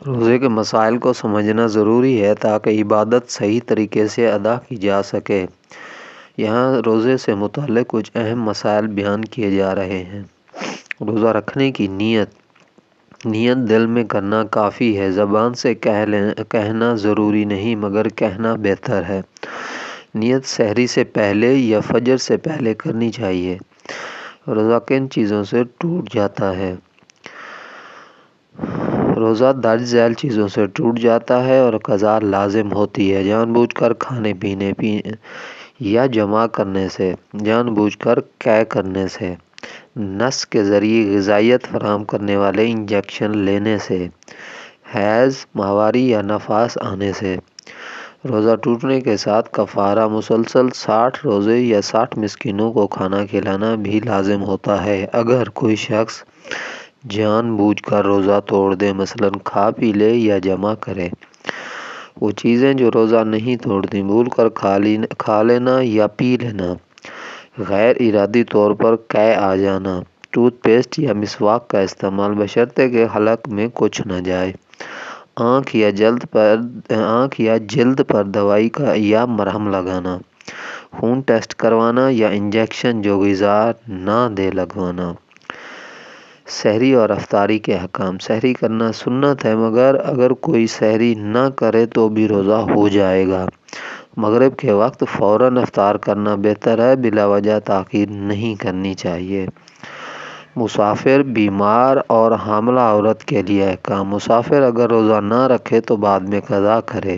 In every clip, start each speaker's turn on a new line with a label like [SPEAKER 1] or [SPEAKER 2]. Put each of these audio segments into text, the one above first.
[SPEAKER 1] روزے کے مسائل کو سمجھنا ضروری ہے تاکہ عبادت صحیح طریقے سے ادا کی جا سکے۔ یہاں روزے سے متعلق کچھ اہم مسائل بیان کیے جا رہے ہیں۔ روزہ رکھنے کی نیت دل میں کرنا کافی ہے، زبان سے کہنا ضروری نہیں مگر کہنا بہتر ہے۔ نیت سحری سے پہلے یا فجر سے پہلے کرنی چاہیے۔ روزہ کن چیزوں سے ٹوٹ جاتا ہے؟ روزہ درج ذیل چیزوں سے ٹوٹ جاتا ہے اور قضا لازم ہوتی ہے: جان بوجھ کر کھانے پینے یا جمع کرنے سے، جان بوجھ کر قے کرنے سے، نس کے ذریعے غذائیت فراہم کرنے والے انجیکشن لینے سے، حیض، ماہواری یا نفاس آنے سے۔ روزہ ٹوٹنے کے ساتھ کفارہ: مسلسل 60 روزے یا 60 مسکینوں کو کھانا کھلانا بھی لازم ہوتا ہے۔ اگر کوئی شخص جان بوجھ کر روزہ توڑ دے، مثلاً کھا پی لے یا جمع کرے، وہ چیزیں جو روزہ نہیں توڑتیں، بھول کر کھا لینا یا پی لینا، غیر ارادی طور پر قے آ جانا، ٹوتھ پیسٹ یا مسواک کا استعمال بشرطے کہ حلق میں کچھ نہ جائے، آنکھ یا جلد پر دوائی یا مرہم لگانا، خون ٹیسٹ کروانا یا انجیکشن جو غذا نہ دے لگوانا۔ سحری اور افطاری کے احکام: سحری کرنا سنت ہے مگر اگر کوئی سحری نہ کرے تو بھی روزہ ہو جائے گا۔ مغرب کے وقت فوراً افطار کرنا بہتر ہے، بلا وجہ تاخیر نہیں کرنی چاہیے۔ مسافر، بیمار اور حاملہ عورت کے لیے احکام: مسافر اگر روزہ نہ رکھے تو بعد میں قضا کرے۔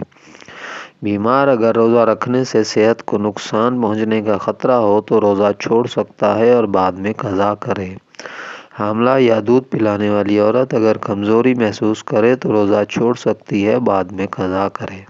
[SPEAKER 1] بیمار اگر روزہ رکھنے سے صحت کو نقصان پہنچنے کا خطرہ ہو تو روزہ چھوڑ سکتا ہے اور بعد میں قضا کرے۔ حاملہ یا دودھ پلانے والی عورت اگر کمزوری محسوس کرے تو روزہ چھوڑ سکتی ہے، بعد میں قضا کرے۔